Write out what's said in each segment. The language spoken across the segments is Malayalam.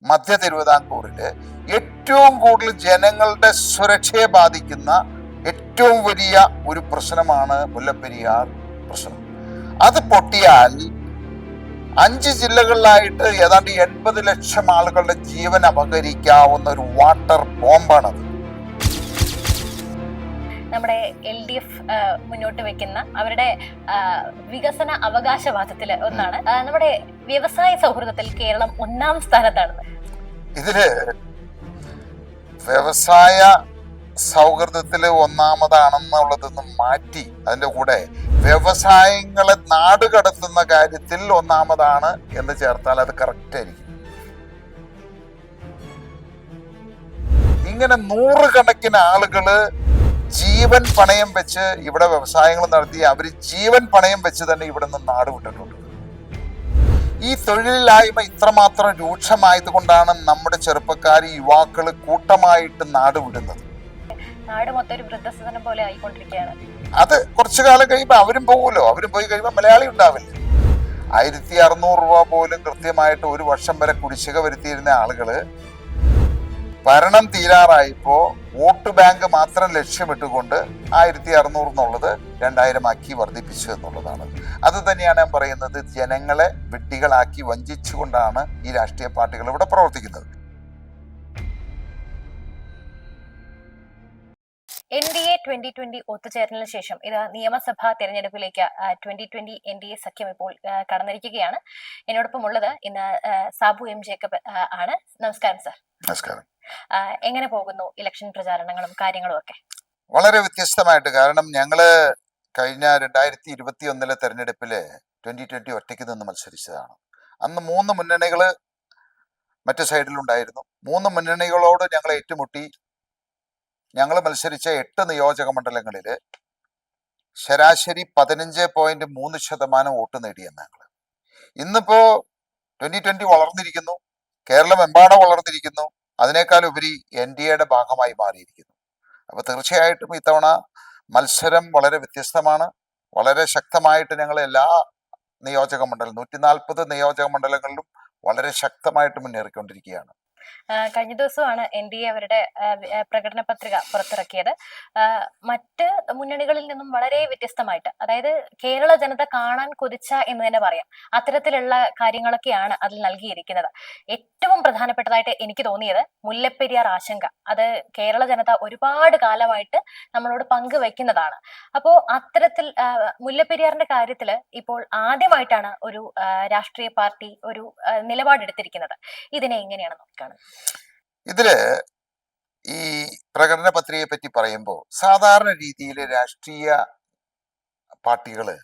മധ്യ തിരുവിതാംകൂറില് ഏറ്റവും കൂടുതൽ ജനങ്ങളുടെ സുരക്ഷയെ ബാധിക്കുന്ന ഏറ്റവും വലിയ ഒരു പ്രശ്നമാണ് മുല്ലപ്പെരിയാർ പ്രശ്നം. അത് പൊട്ടിയാൽ 5 ജില്ലകളിലായിട്ട് ഏതാണ്ട് 80 ലക്ഷം ആളുകളുടെ ജീവൻ അപഹരിക്കാവുന്ന ഒരു വാട്ടർ ബോംബാണത്. നമ്മുടെ LDF മുന്നോട്ട് വെക്കുന്ന അവരുടെ വികസന അവകാശവാദത്തില് ഒന്നാണ് നമ്മുടെ വ്യവസായ സൗഹൃദത്തിൽ കേരളം 1ാം സ്ഥാനത്താണ്. ഇതില് വ്യവസായ സൗഹൃദത്തില് 1ാമതാണെന്നുള്ളതൊന്നും മാറ്റി അതിന്റെ കൂടെ വ്യവസായങ്ങളെ നാടുകടത്തുന്ന കാര്യത്തിൽ 1ാമതാണ് എന്ന് ചേർത്താൽ അത് കറക്റ്റ് ആയിരിക്കും. ഇങ്ങനെ 100 കണക്കിന് ആളുകള് ജീവൻ പണയം വെച്ച് ഇവിടെ വ്യവസായങ്ങൾ നടത്തി അവര് ജീവൻ പണയം വെച്ച് തന്നെ ഇവിടെ നിന്ന് നാട് വിട്ടിട്ടുണ്ട്. ഈ തൊഴിലില്ലായ്മ ഇത്രമാത്രം രൂക്ഷമായതുകൊണ്ടാണ് നമ്മുടെ ചെറുപ്പക്കാർ യുവാക്കള് കൂട്ടമായിട്ട് നാട് വിടുന്നത്. നാട് മൊത്തം ഒരു വൃദ്ധസദനം പോലെ ആയിക്കൊണ്ടിരിക്കുകയാണ്. അത് കുറച്ചു കാലം കഴിയുമ്പോൾ അവരും പോകുമല്ലോ. അവരും പോയി കഴിയുമ്പോൾ മലയാളി ഉണ്ടാവില്ല. 1600 രൂപ പോലും കൃത്യമായിട്ട് ഒരു വർഷം വരെ കുടിശ്ശിക വരുത്തിയിരുന്ന ആളുകള് ഭരണം തീരാറായപ്പോ വോട്ട് ബാങ്ക് മാത്രം ലക്ഷ്യമിട്ടുകൊണ്ട് 1600 എന്നുള്ളത് 2000 ആക്കി വർദ്ധിപ്പിച്ചു എന്നുള്ളതാണ്. അത് തന്നെയാണ് ഞാൻ പറയുന്നത്. ജനങ്ങളെ വിഡ്ഢികളാക്കി വഞ്ചിച്ചുകൊണ്ടാണ് ഈ രാഷ്ട്രീയ പാർട്ടികൾ ഇവിടെ പ്രവർത്തിക്കുന്നത്. NDA 2020 ഒത്തുചേരലിന് ശേഷം ഇത് നിയമസഭാ തെരഞ്ഞെടുപ്പിലേക്ക് 2020 NDA സഖ്യം ഇപ്പോൾ കടന്നിരിക്കുകയാണ്. എന്നോടൊപ്പം ഉള്ളത് ഇന്ന് സാബു M. ജേക്കബ് ആണ്. നമസ്കാരം സർ. നമസ്കാരം. എങ്ങനെ പോകുന്നു ഇലക്ഷൻ പ്രചാരണങ്ങളും കാര്യങ്ങളും ഒക്കെ? വളരെ വ്യത്യസ്തമായിട്ട്. കാരണം ഞങ്ങള് കഴിഞ്ഞ 2021 തെരഞ്ഞെടുപ്പില് 2020 ഒറ്റയ്ക്ക് നിന്ന് മത്സരിച്ചതാണ്. അന്ന് 3 മുന്നണികള് മറ്റു സൈഡിലുണ്ടായിരുന്നു. 3 മുന്നണികളോട് ഞങ്ങൾ ഏറ്റുമുട്ടി. ഞങ്ങൾ മത്സരിച്ച 8 നിയോജക മണ്ഡലങ്ങളില് ശരാശരി 15.3% വോട്ട് നേടിയെന്ന് ഞങ്ങൾ. ഇന്നിപ്പോ 2020 വളർന്നിരിക്കുന്നു. കേരളം എമ്പാടും വളർന്നിരിക്കുന്നു. അതിനേക്കാൾ ഉപരി NDAയുടെ ഭാഗമായി മാറിയിരിക്കുന്നു. അപ്പൊ തീർച്ചയായിട്ടും ഇത്തവണ മത്സരം വളരെ വ്യത്യസ്തമാണ്. വളരെ ശക്തമായിട്ട് ഞങ്ങൾ എല്ലാ നിയോജക മണ്ഡലം 140 നിയോജക മണ്ഡലങ്ങളിലും വളരെ ശക്തമായിട്ട് മുന്നേറിക്കൊണ്ടിരിക്കുകയാണ്. കഴിഞ്ഞ ദിവസമാണ് NDA അവരുടെ പ്രകടന പത്രിക പുറത്തിറക്കിയത്. മറ്റ് മുന്നണികളിൽ നിന്നും വളരെ വ്യത്യസ്തമായിട്ട്, അതായത് കേരള ജനത കാണാൻ കൊതിച്ച എന്ന് തന്നെ പറയാം, അത്തരത്തിലുള്ള കാര്യങ്ങളൊക്കെയാണ് അതിൽ നൽകിയിരിക്കുന്നത്. ഏറ്റവും പ്രധാനപ്പെട്ടതായിട്ട് എനിക്ക് തോന്നിയത് മുല്ലപ്പെരിയാർ ആശങ്ക. അത് കേരള ജനത ഒരുപാട് കാലമായിട്ട് നമ്മളോട് പങ്കുവെക്കുന്നതാണ്. അപ്പോ അത്തരത്തിൽ മുല്ലപ്പെരിയാറിന്റെ കാര്യത്തില് ഇപ്പോൾ ആദ്യമായിട്ടാണ് ഒരു രാഷ്ട്രീയ പാർട്ടി ഒരു നിലപാടെടുത്തിരിക്കുന്നത്. ഇതിനെ എങ്ങനെയാണ് നോക്കുകയാണ്? ഇതില് ഈ പ്രകടന പത്രികയെ പറ്റി പറയുമ്പോൾ സാധാരണ രീതിയിൽ രാഷ്ട്രീയ പാർട്ടികള്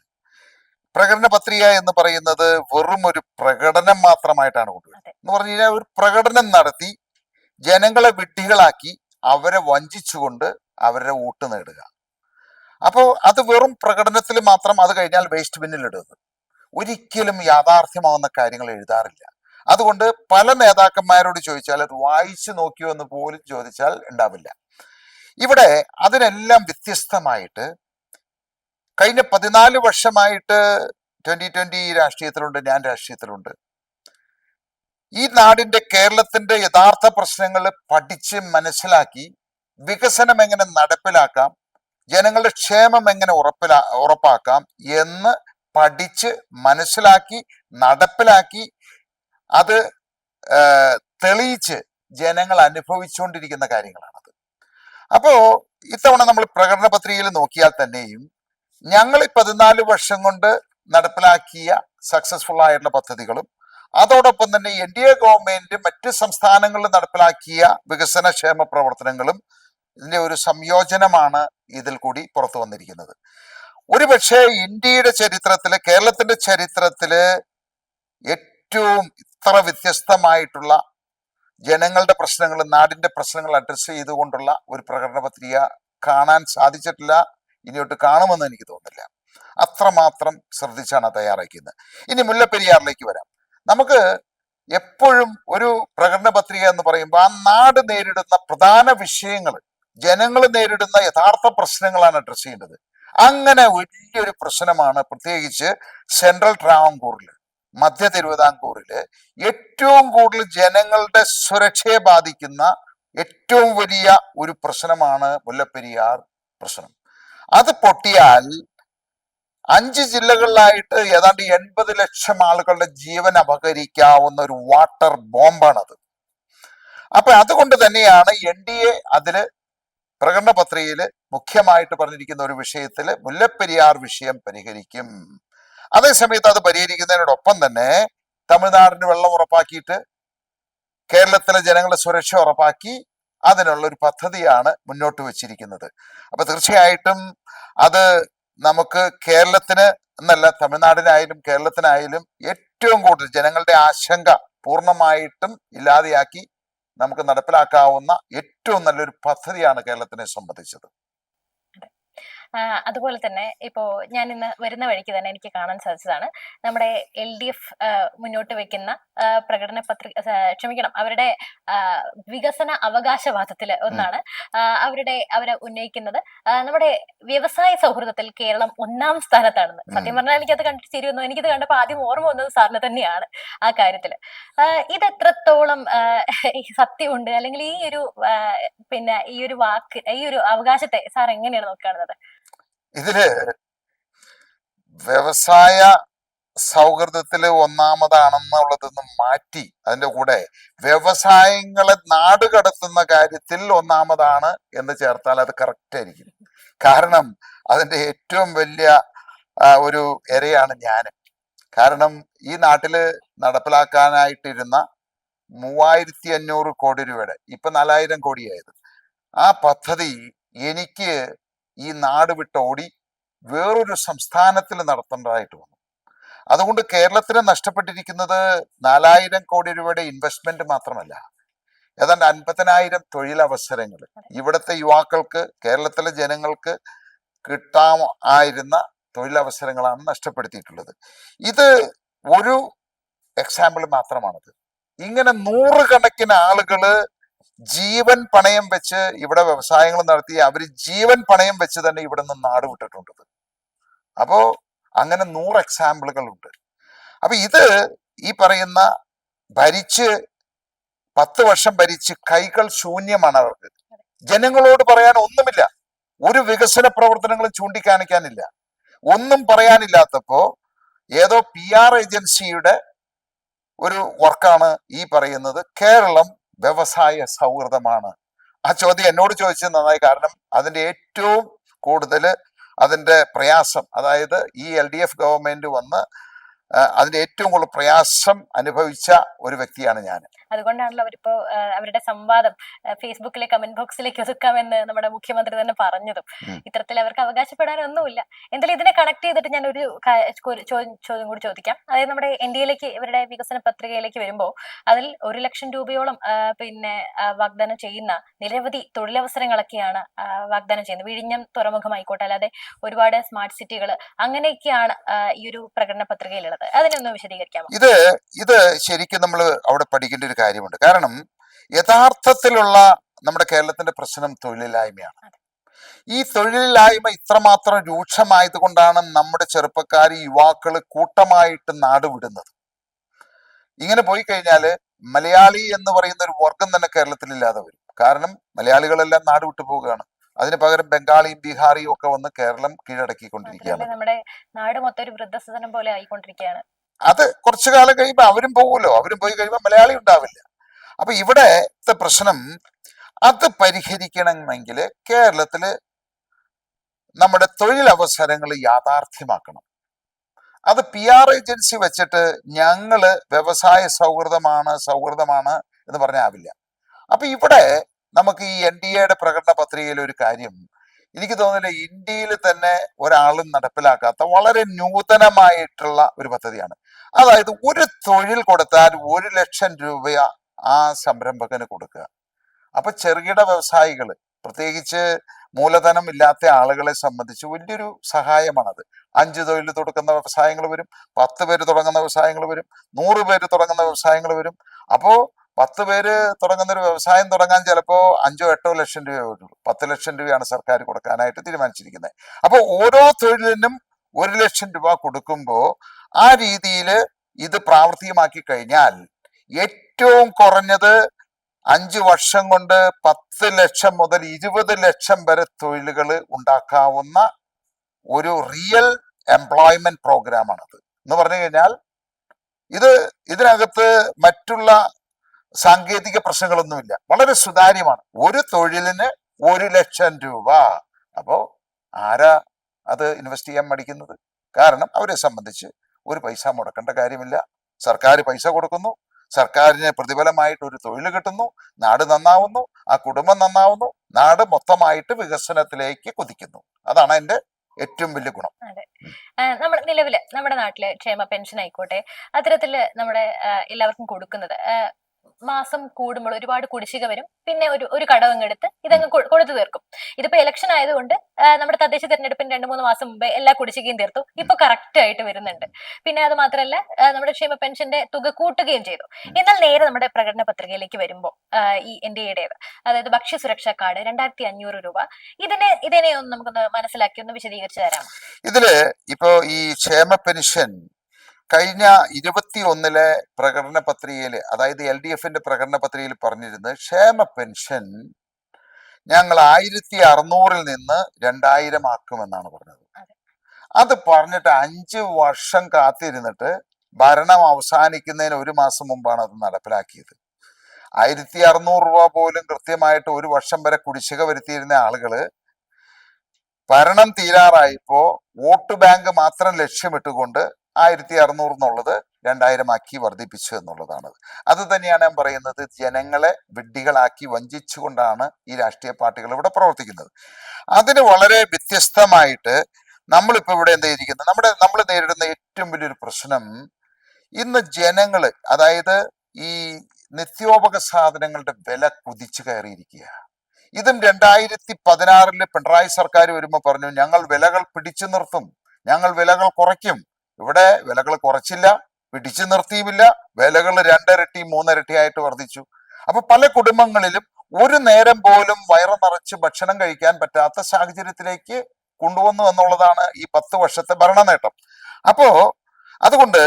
പ്രകടന പത്രിക എന്ന് പറയുന്നത് വെറും ഒരു പ്രകടനം മാത്രമായിട്ടാണ് കൊണ്ടുവരുന്നത്. എന്ന് പറഞ്ഞു കഴിഞ്ഞാൽ ഒരു പ്രകടനം നടത്തി ജനങ്ങളെ വിഡ്ഢികളാക്കി അവരെ വഞ്ചിച്ചുകൊണ്ട് അവരുടെ വോട്ട് നേടുക. അപ്പോൾ അത് വെറും പ്രകടനത്തിൽ മാത്രം, അത് കഴിഞ്ഞാൽ വേസ്റ്റ് ബിന്നിൽ ഇടുന്നത്. ഒരിക്കലും യാഥാർത്ഥ്യമാവുന്ന കാര്യങ്ങൾ എഴുതാറില്ല. അതുകൊണ്ട് പല നേതാക്കന്മാരോട് ചോദിച്ചാൽ അത് വായിച്ചു നോക്കിയോ എന്ന് പോലും ചോദിച്ചാൽ ഉണ്ടാവില്ല. ഇവിടെ അതിനെല്ലാം വ്യത്യസ്തമായിട്ട് കഴിഞ്ഞ 14 വർഷമായിട്ട് 2020 രാഷ്ട്രീയത്തിലുണ്ട്, ഞാൻ രാഷ്ട്രീയത്തിലുണ്ട്. ഈ നാടിന്റെ കേരളത്തിന്റെ യഥാർത്ഥ പ്രശ്നങ്ങൾ പഠിച്ച് മനസ്സിലാക്കി വികസനം എങ്ങനെ നടപ്പിലാക്കാം, ജനങ്ങളുടെ ക്ഷേമം എങ്ങനെ ഉറപ്പാക്കാം എന്ന് പഠിച്ച് മനസ്സിലാക്കി നടപ്പിലാക്കി അത് തെളിയിച്ച് ജനങ്ങൾ അനുഭവിച്ചുകൊണ്ടിരിക്കുന്ന കാര്യങ്ങളാണത്. അപ്പോ ഇത്തവണ നമ്മൾ പ്രകടന പത്രികയിൽ നോക്കിയാൽ തന്നെയും ഞങ്ങൾ 14 വർഷം കൊണ്ട് നടപ്പിലാക്കിയ സക്സസ്ഫുൾ ആയിട്ടുള്ള പദ്ധതികളും അതോടൊപ്പം തന്നെ NDA ഗവൺമെന്റ് മറ്റ് സംസ്ഥാനങ്ങളിൽ നടപ്പിലാക്കിയ വികസനക്ഷേമ പ്രവർത്തനങ്ങളും ഇതിന്റെ ഒരു സംയോജനമാണ് ഇതിൽ കൂടി പുറത്തു വന്നിരിക്കുന്നത്. ഒരുപക്ഷെ ഇന്ത്യയുടെ ചരിത്രത്തില്, കേരളത്തിന്റെ ചരിത്രത്തില് ഏറ്റവും ഇത്ര വ്യത്യസ്തമായിട്ടുള്ള ജനങ്ങളുടെ പ്രശ്നങ്ങൾ, നാടിന്റെ പ്രശ്നങ്ങൾ അഡ്രസ് ചെയ്തുകൊണ്ടുള്ള ഒരു പ്രകടന പത്രിക കാണാൻ സാധിച്ചിട്ടില്ല. ഇനിയോട്ട് കാണുമെന്ന് എനിക്ക് തോന്നുന്നില്ല. അത്രമാത്രം ശ്രദ്ധിച്ചാണ് തയ്യാറാക്കിയത്. ഇനി മുല്ലപ്പെരിയാറിലേക്ക് വരാം. നമുക്ക് എപ്പോഴും ഒരു പ്രകടന പത്രിക എന്ന് പറയുമ്പോൾ ആ നാട് നേരിടുന്ന പ്രധാന വിഷയങ്ങൾ, ജനങ്ങൾ നേരിടുന്ന യഥാർത്ഥ പ്രശ്നങ്ങളാണ് അഡ്രസ് ചെയ്യേണ്ടത്. അങ്ങനെ വലിയൊരു പ്രശ്നമാണ് പ്രത്യേകിച്ച് സെൻട്രൽ ട്രാവൻകൂറിൽ മധ്യ തിരുവിതാംകൂറില് ഏറ്റവും കൂടുതൽ ജനങ്ങളുടെ സുരക്ഷയെ ബാധിക്കുന്ന ഏറ്റവും വലിയ ഒരു പ്രശ്നമാണ് മുല്ലപ്പെരിയാർ പ്രശ്നം. അത് പൊട്ടിയാൽ 5 ജില്ലകളിലായിട്ട് ഏതാണ്ട് 80 ലക്ഷം ആളുകളുടെ ജീവൻ അപഹരിക്കാവുന്ന ഒരു വാട്ടർ ബോംബാണത്. അപ്പൊ അതുകൊണ്ട് തന്നെയാണ് NDA അതില് പ്രകടന പത്രികയില് മുഖ്യമായിട്ട് പറഞ്ഞിരിക്കുന്ന ഒരു വിഷയത്തില് മുല്ലപ്പെരിയാർ വിഷയം പരിഹരിക്കും. അതേസമയത്ത് അത് പരിഹരിക്കുന്നതിനോടൊപ്പം തന്നെ തമിഴ്നാടിന് വെള്ളം ഉറപ്പാക്കിയിട്ട് കേരളത്തിലെ ജനങ്ങളുടെ സുരക്ഷ ഉറപ്പാക്കി അതിനുള്ള ഒരു പദ്ധതിയാണ് മുന്നോട്ട് വെച്ചിരിക്കുന്നത്. അപ്പൊ തീർച്ചയായിട്ടും അത് നമുക്ക് കേരളത്തിന് എന്നല്ല, തമിഴ്നാടിനായാലും കേരളത്തിനായാലും ഏറ്റവും കൂടുതൽ ജനങ്ങളുടെ ആശങ്ക പൂർണ്ണമായിട്ടും ഇല്ലാതെയാക്കി നമുക്ക് നടപ്പിലാക്കാവുന്ന ഏറ്റവും നല്ലൊരു പദ്ധതിയാണ് കേരളത്തിനെ സംബന്ധിച്ചത്. അതുപോലെ തന്നെ ഇപ്പോ ഞാൻ ഇന്ന് വരുന്ന വഴിക്ക് തന്നെ എനിക്ക് കാണാൻ സാധിച്ചതാണ് നമ്മുടെ LDF മുന്നോട്ട് വെക്കുന്ന പ്രകടന പത്രിക, ക്ഷമിക്കണം, അവരുടെ വികസന അവകാശവാദത്തില് ഒന്നാണ് അവരെ ഉന്നയിക്കുന്നത് നമ്മുടെ വ്യവസായ സൗഹൃദത്തിൽ കേരളം 1-ാം സ്ഥാനത്താണെന്ന്. സത്യം പറഞ്ഞാൽ എനിക്കത് കണ്ടിട്ട് ചിരി വന്നു. എനിക്കിത് കണ്ടപ്പോൾ ആദ്യം ഓർമ്മ വന്നത് സാറിന് തന്നെയാണ് ആ കാര്യത്തില്. ഇത് എത്രത്തോളം സത്യമുണ്ട്, അല്ലെങ്കിൽ ഈ ഒരു പിന്നെ ഈ ഒരു വാക്ക്, ഈ ഒരു അവകാശത്തെ സാർ എങ്ങനെയാണ് നോക്കുകയാണത്? ഇതില് വ്യവസായ സൗഹൃദത്തില് ഒന്നാമതാണെന്നുള്ളതൊന്നും മാറ്റി അതിന്റെ കൂടെ വ്യവസായങ്ങളെ നാടുകടത്തുന്ന കാര്യത്തിൽ ഒന്നാമതാണ് എന്ന് ചേർത്താൽ അത് കറക്റ്റ് ആയിരിക്കും. കാരണം അതിന്റെ ഏറ്റവും വലിയ ഒരു ഇരയാണ് ഞാൻ. കാരണം ഈ നാട്ടില് നടപ്പിലാക്കാനായിട്ടിരുന്ന 3500 കോടി രൂപയുടെ ഇപ്പൊ 4000 കോടിയായത് ആ പദ്ധതി എനിക്ക് ഈ നാട് വിട്ടോടി വേറൊരു സംസ്ഥാനത്തിൽ നടത്തേണ്ടതായിട്ട് വന്നു. അതുകൊണ്ട് കേരളത്തിന് നഷ്ടപ്പെട്ടിരിക്കുന്നത് 4000 കോടി രൂപയുടെ ഇൻവെസ്റ്റ്മെന്റ് മാത്രമല്ല, ഏതാണ്ട് 50,000 തൊഴിലവസരങ്ങൾ ഇവിടുത്തെ യുവാക്കൾക്ക്, കേരളത്തിലെ ജനങ്ങൾക്ക് കിട്ടാമായിരുന്ന തൊഴിലവസരങ്ങളാണ് നഷ്ടപ്പെടുത്തിയിട്ടുള്ളത്. ഇത് ഒരു എക്സാമ്പിൾ മാത്രമാണത്. ഇങ്ങനെ 100 കണക്കിന് ആളുകള് ജീവൻ പണയം വെച്ച് ഇവിടെ വ്യവസായങ്ങൾ നടത്തി അവര് ജീവൻ പണയം വെച്ച് തന്നെ ഇവിടെ നിന്ന് നാട് വിട്ടിട്ടുണ്ട്. അപ്പോ അങ്ങനെ 100 എക്സാമ്പിളുകൾ ഉണ്ട്. അപ്പൊ ഇത് ഈ പറയുന്ന ഭരിച്ച് 10 വർഷം ഭരിച്ച് കൈകൾ ശൂന്യമാണ് അവർക്ക്. ജനങ്ങളോട് പറയാൻ ഒന്നുമില്ല, ഒരു വികസന പ്രവർത്തനങ്ങളും ചൂണ്ടിക്കാണിക്കാനില്ല, ഒന്നും പറയാനില്ലാത്തപ്പോ ഏതോ PR ഏജൻസിയുടെ ഒരു വർക്കാണ് ഈ പറയുന്നത് കേരളം വ്യവസായ സൗഹൃദമാണ്. ആ ചോദ്യം എന്നോട് ചോദിച്ചത് നന്നായി. കാരണം അതിന്റെ ഏറ്റവും കൂടുതൽ അതിന്റെ പ്രയാസം, അതായത് ഈ LDF ഗവൺമെന്റ് വന്ന് അതിന്റെ ഏറ്റവും കൂടുതൽ പ്രയാസം അനുഭവിച്ച ഒരു വ്യക്തിയാണ് ഞാൻ. അതുകൊണ്ടാണല്ലോ അവരിപ്പോ അവരുടെ സംവാദം ഫേസ്ബുക്കിലെ കമന്റ് ബോക്സിലേക്ക് ഒതുക്കാമെന്ന് നമ്മുടെ മുഖ്യമന്ത്രി തന്നെ പറഞ്ഞതും. ഇത്തരത്തിൽ അവർക്ക് അവകാശപ്പെടാനൊന്നുമില്ല. എന്തായാലും ഇതിനെ കണക്ട് ചെയ്തിട്ട് ഞാൻ ഒരു ചോദ്യം കൂടി ചോദിക്കാം. അതായത് നമ്മുടെ NDAയിലേക്ക്, ഇവരുടെ വികസന പത്രികയിലേക്ക് വരുമ്പോൾ അതിൽ 1 ലക്ഷം രൂപയോളം പിന്നെ വാഗ്ദാനം ചെയ്യുന്ന നിരവധി തൊഴിലവസരങ്ങളൊക്കെയാണ് വാഗ്ദാനം ചെയ്യുന്നത്. വിഴിഞ്ഞം തുറമുഖമായിക്കോട്ടെ, അല്ലാതെ ഒരുപാട് സ്മാർട്ട് സിറ്റികൾ, അങ്ങനെയൊക്കെയാണ് ഈ ഒരു പ്രകടന പത്രികയിലുള്ളത്. അതിനൊന്ന് വിശദീകരിക്കാമോ? ഇത് ശരിക്കും നമ്മൾ അവിടെ പഠിക്കേണ്ട ഒരു കാര്യമുണ്ട്. കാരണം യഥാർത്ഥത്തിലുള്ള നമ്മുടെ കേരളത്തിന്റെ പ്രശ്നം തൊഴിലില്ലായ്മയാണ്. ഈ തൊഴിലില്ലായ്മ ഇത്രമാത്രം രൂക്ഷമായത് കൊണ്ടാണ് നമ്മുടെ ചെറുപ്പക്കാർ, യുവാക്കൾ കൂട്ടമായിട്ട് നാട് വിടുന്നത്. ഇങ്ങനെ പോയി കഴിഞ്ഞാല് മലയാളി എന്ന് പറയുന്ന ഒരു വർഗം തന്നെ കേരളത്തിൽ ഇല്ലാതെ വരും. കാരണം മലയാളികളെല്ലാം നാട് വിട്ടു പോവുകയാണ്. അതിന് പകരം ബംഗാളിയും ബീഹാറിയും ഒക്കെ വന്ന് കേരളം കീഴടക്കിക്കൊണ്ടിരിക്കുകയാണ്. നമ്മുടെ നാട് മൊത്തം ഒരു വൃദ്ധസദനം പോലെ ആയിക്കൊണ്ടിരിക്കുകയാണ്. അത് കുറച്ചു കാലം കഴിയുമ്പോൾ അവരും പോകുമല്ലോ. അവരും പോയി കഴിയുമ്പോൾ മലയാളി ഉണ്ടാവില്ല. അപ്പൊ ഇവിടത്തെ പ്രശ്നം അത് പരിഹരിക്കണമെങ്കിൽ കേരളത്തില് നമ്മുടെ തൊഴിലവസരങ്ങൾ യാഥാർത്ഥ്യമാക്കണം. അത് PR ഏജൻസി വെച്ചിട്ട് ഞങ്ങള് വ്യവസായ സൗഹൃദമാണ് എന്ന് പറഞ്ഞാവില്ല. അപ്പൊ ഇവിടെ നമുക്ക് ഈ NDAയുടെ പ്രകടന പത്രികയിൽ ഒരു കാര്യം എനിക്ക് തോന്നുന്നില്ല, ഇന്ത്യയിൽ തന്നെ ഒരാളും നടപ്പിലാക്കാത്ത വളരെ നൂതനമായിട്ടുള്ള ഒരു പദ്ധതിയാണ്. അതായത് ഒരു തൊഴിൽ കൊടുത്താൽ 1 ലക്ഷം രൂപ ആ സംരംഭകന് കൊടുക്കുക. അപ്പൊ ചെറുകിട വ്യവസായികൾ, പ്രത്യേകിച്ച് മൂലധനം ഇല്ലാത്ത ആളുകളെ സംബന്ധിച്ച് വലിയൊരു സഹായമാണത്. 5 തൊഴിൽ തുടങ്ങുന്ന വ്യവസായങ്ങൾ വരും, 10 പേര് തുടങ്ങുന്ന വ്യവസായങ്ങൾ വരും, 100 പേര് തുടങ്ങുന്ന വ്യവസായങ്ങൾ വരും. അപ്പോ 10 പേര് തുടങ്ങുന്ന ഒരു വ്യവസായം തുടങ്ങാൻ ചിലപ്പോ 5-8 ലക്ഷം രൂപ വരുള്ളൂ. 10 ലക്ഷം രൂപയാണ് സർക്കാർ കൊടുക്കാനായിട്ട് തീരുമാനിച്ചിരിക്കുന്നത്. അപ്പൊ ഓരോ തൊഴിലിനും 1 ലക്ഷം രൂപ കൊടുക്കുമ്പോൾ ആ രീതിയിൽ ഇത് പ്രാവർത്തികമാക്കി കഴിഞ്ഞാൽ ഏറ്റവും കുറഞ്ഞത് 5 വർഷം കൊണ്ട് 10 ലക്ഷം മുതൽ 20 ലക്ഷം വരെ തൊഴിലുകൾ ഉണ്ടാക്കാവുന്ന ഒരു റിയൽ എംപ്ലോയ്മെന്റ് പ്രോഗ്രാമാണത്. എന്ന് പറഞ്ഞു കഴിഞ്ഞാൽ ഇതിനകത്ത് മറ്റുള്ള സാങ്കേതിക പ്രശ്നങ്ങളൊന്നുമില്ല, വളരെ സുതാര്യമാണ്. ഒരു തൊഴിലിന് 1 ലക്ഷം രൂപ. അപ്പോ ആരാ അത് ഇൻവെസ്റ്റ് ചെയ്യാൻ മടിക്കുന്നത്? കാരണം അവരെ സംബന്ധിച്ച് ഒരു പൈസ മുടക്കേണ്ട കാര്യമില്ല. സർക്കാർ പൈസ കൊടുക്കുന്നു, സർക്കാരിന് പ്രതിഫലമായിട്ട് ഒരു തൊഴിൽ കിട്ടുന്നു, നാട് നന്നാവുന്നു, ആ കുടുംബം നന്നാവുന്നു, നാട് മൊത്തമായിട്ട് വികസനത്തിലേക്ക് കുതിക്കുന്നു. അതാണ് അതിന്റെ ഏറ്റവും വലിയ ഗുണം. നമ്മുടെ നിലവില് നമ്മുടെ നാട്ടിലെ ക്ഷേമ പെൻഷൻ ആയിക്കോട്ടെ, അത്തരത്തില് നമ്മുടെ എല്ലാവർക്കും കൊടുക്കുന്നത് മാസം കൂടുമ്പോൾ ഒരുപാട് കുടിശ്ശിക വരും. പിന്നെ ഒരു കടവങ്ങെടുത്ത് ഇതങ്ങ് കൊടുത്തു തീർക്കും. ഇതിപ്പോ ഇലക്ഷൻ ആയതുകൊണ്ട് നമ്മുടെ തദ്ദേശ തെരഞ്ഞെടുപ്പിന് 2-3 മാസം മുമ്പേ എല്ലാ കുടിശ്ശികയും തീർത്തു. ഇപ്പൊ കറക്റ്റ് ആയിട്ട് വരുന്നുണ്ട്. പിന്നെ അത് മാത്രമല്ല, നമ്മുടെ ക്ഷേമ പെൻഷന്റെ തുക കൂട്ടുകയും ചെയ്തു. എന്നാൽ നേരെ നമ്മുടെ പ്രകടന പത്രികയിലേക്ക് വരുമ്പോൾ ഈ NDAയുടേത്, അതായത് ഭക്ഷ്യസുരക്ഷാ കാർഡ് 2500 രൂപ, ഇതിനെ ഒന്ന് നമുക്കൊന്ന് മനസ്സിലാക്കി ഒന്ന് വിശദീകരിച്ചു തരാമോ? ഇതില് ഇപ്പോ ഈ ക്ഷേമ പെൻഷൻ കഴിഞ്ഞ 21 പ്രകടന പത്രികയിൽ, അതായത് LDFന്റെ പ്രകടന പത്രികയിൽ പറഞ്ഞിരുന്നത് ക്ഷേമ പെൻഷൻ ഞങ്ങൾ 1600 നിന്ന് 2000 ആക്കുമെന്നാണ് പറഞ്ഞത്. അത് പറഞ്ഞിട്ട് 5 വർഷം കാത്തിരുന്നിട്ട് ഭരണം അവസാനിക്കുന്നതിന് 1 മാസം മുമ്പാണ് അത് നടപ്പിലാക്കിയത്. 1600 രൂപ പോലും കൃത്യമായിട്ട് 1 വർഷം വരെ കുടിശ്ശിക വരുത്തിയിരുന്ന ആളുകള് ഭരണം തീരാറായപ്പോ വോട്ട് ബാങ്ക് മാത്രം ലക്ഷ്യമിട്ടുകൊണ്ട് 1600 എന്നുള്ളത് 2000 ആക്കി വർദ്ധിപ്പിച്ചു എന്നുള്ളതാണ്. അത് തന്നെയാണ് ഞാൻ പറയുന്നത്, ജനങ്ങളെ വിഡ്ഢികളാക്കി വഞ്ചിച്ചുകൊണ്ടാണ് ഈ രാഷ്ട്രീയ പാർട്ടികൾ ഇവിടെ പ്രവർത്തിക്കുന്നത്. അതിന് വളരെ വ്യത്യസ്തമായിട്ട് നമ്മളിപ്പോ ഇവിടെ എന്താ ചെയ്തിരിക്കുന്നത്, നമ്മൾ നേരിടുന്ന ഏറ്റവും വലിയൊരു പ്രശ്നം, ഇന്ന് ജനങ്ങള്, അതായത് ഈ നിത്യോപക സാധനങ്ങളുടെ വില കുതിച്ചു കയറിയിരിക്കുക. ഇതും 2016 പിണറായി സർക്കാർ വരുമ്പോൾ പറഞ്ഞു ഞങ്ങൾ വിലകൾ പിടിച്ചു നിർത്തും, ഞങ്ങൾ വിലകൾ കുറയ്ക്കും. ഇവിടെ വിലകൾ കുറച്ചില്ല, പിടിച്ചു നിർത്തിയുമില്ല, വിലകൾ 2 ഇരട്ടി 3 ഇരട്ടിയായിട്ട് വർദ്ധിച്ചു. അപ്പൊ പല കുടുംബങ്ങളിലും ഒരു നേരം പോലും വയറ് നിറച്ച് ഭക്ഷണം കഴിക്കാൻ പറ്റാത്ത സാഹചര്യത്തിലേക്ക് കൊണ്ടുവന്നു എന്നുള്ളതാണ് ഈ 10 വർഷത്തെ ഭരണ നേട്ടം. അപ്പോ അതുകൊണ്ട്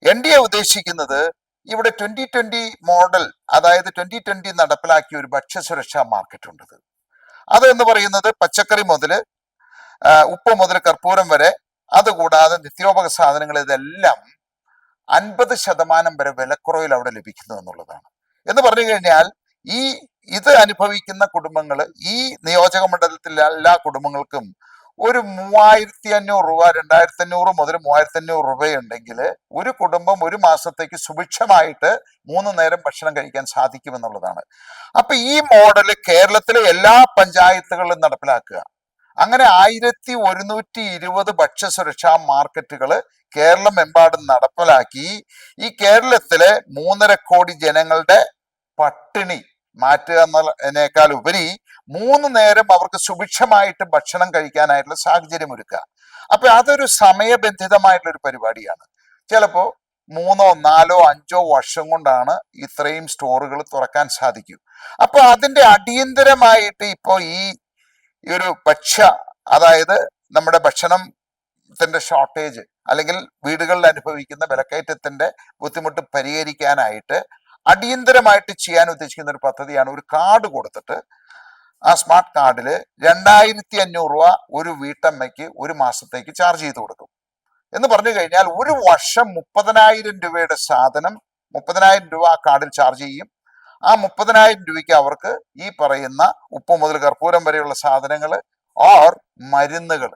NDA ഉദ്ദേശിക്കുന്നത് ഇവിടെ 2020 മോഡൽ, അതായത് 2020 നടപ്പിലാക്കിയ ഒരു ഭക്ഷ്യസുരക്ഷാ മാർക്കറ്റ് ഉണ്ട്. അത് എന്ന് പറയുന്നത് പച്ചക്കറി മുതൽ ഉപ്പ് മുതൽ കർപ്പൂരം വരെ, അതുകൂടാതെ നിത്യോപക സാധനങ്ങൾ, ഇതെല്ലാം 50% വരെ വിലക്കുറവിൽ അവിടെ ലഭിക്കുന്നു എന്നുള്ളതാണ്. എന്ന് പറഞ്ഞു കഴിഞ്ഞാൽ ഇത് അനുഭവിക്കുന്ന കുടുംബങ്ങൾ, ഈ നിയോജക മണ്ഡലത്തിലെ എല്ലാ കുടുംബങ്ങൾക്കും ഒരു 3500 രൂപ, 2500 മുതൽ 3500 രൂപയുണ്ടെങ്കിൽ ഒരു കുടുംബം ഒരു മാസത്തേക്ക് സുഭിക്ഷമായിട്ട് 3 നേരം ഭക്ഷണം കഴിക്കാൻ സാധിക്കുമെന്നുള്ളതാണ്. അപ്പൊ ഈ മോഡല് കേരളത്തിലെ എല്ലാ പഞ്ചായത്തുകളിലും നടപ്പിലാക്കുക. അങ്ങനെ 1120 ഭക്ഷ്യസുരക്ഷാ മാർക്കറ്റുകൾ കേരളമെമ്പാടും നടപ്പിലാക്കി ഈ കേരളത്തിലെ 3.5 കോടി ജനങ്ങളുടെ പട്ടിണി മാറ്റുക എന്നതിനേക്കാൾ ഉപരി 3 നേരം അവർക്ക് സുഭിക്ഷമായിട്ട് ഭക്ഷണം കഴിക്കാനായിട്ടുള്ള സാഹചര്യം ഒരുക്കുക. അപ്പൊ അതൊരു സമയബന്ധിതമായിട്ടുള്ള ഒരു പരിപാടിയാണ്. ചിലപ്പോ 3, 4, 5 വർഷം കൊണ്ടാണ് ഇത്രയും സ്റ്റോറുകൾ തുറക്കാൻ സാധിക്കും. അപ്പൊ അതിന്റെ അടിയന്തരമായിട്ട് ഇപ്പോ ഈ ഒരു അതായത് നമ്മുടെ ഭക്ഷണത്തിന്റെ ഷോർട്ടേജ്, അല്ലെങ്കിൽ വീടുകളിൽ അനുഭവിക്കുന്ന വിലക്കയറ്റത്തിന്റെ ബുദ്ധിമുട്ട് പരിഹരിക്കാനായിട്ട് അടിയന്തരമായിട്ട് ചെയ്യാൻ ഉദ്ദേശിക്കുന്ന ഒരു പദ്ധതിയാണ് ഒരു കാർഡ് കൊടുത്തിട്ട് ആ സ്മാർട്ട് കാർഡിൽ 2500 രൂപ ഒരു വീട്ടമ്മയ്ക്ക് ഒരു മാസത്തേക്ക് ചാർജ് ചെയ്ത് കൊടുക്കും. എന്ന് പറഞ്ഞു കഴിഞ്ഞാൽ ഒരു വർഷം 30,000 രൂപയുടെ സാധനം 30,000 രൂപ ആ കാർഡിൽ ചാർജ് ചെയ്യും. ആ 30,000 രൂപയ്ക്ക് അവർക്ക് ഈ പറയുന്ന ഉപ്പ് മുതൽ കർപ്പൂരം വരെയുള്ള സാധനങ്ങൾ ഓർ മരുന്നുകൾ,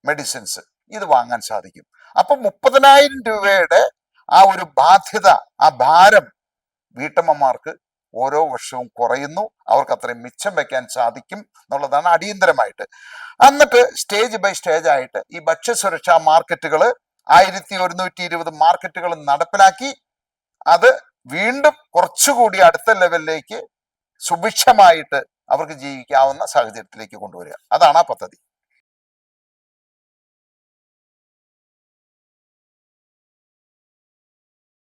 മെഡിസിൻസ്, ഇത് വാങ്ങാൻ സാധിക്കും. അപ്പൊ 30,000 രൂപയുടെ ആ ഒരു ബാധ്യത, ആ ഭാരം വീട്ടമ്മമാർക്ക് ഓരോ വർഷവും കുറയുന്നു. അവർക്ക് അത്രയും മിച്ചം വെക്കാൻ സാധിക്കും എന്നുള്ളതാണ് അടിയന്തരമായിട്ട്. എന്നിട്ട് സ്റ്റേജ് ബൈ സ്റ്റേജ് ആയിട്ട് ഈ ഭക്ഷ്യസുരക്ഷാ മാർക്കറ്റുകൾ 1120 മാർക്കറ്റുകൾ നടപ്പിലാക്കി അത് വീണ്ടും കുറച്ചുകൂടി അടുത്ത ലെവലിലേക്ക് സുഭിക്ഷമായിട്ട് അവർക്ക് ജീവിക്കാവുന്ന സാഹചര്യത്തിലേക്ക് കൊണ്ടുവരിക. അതാണ് ആ പദ്ധതി.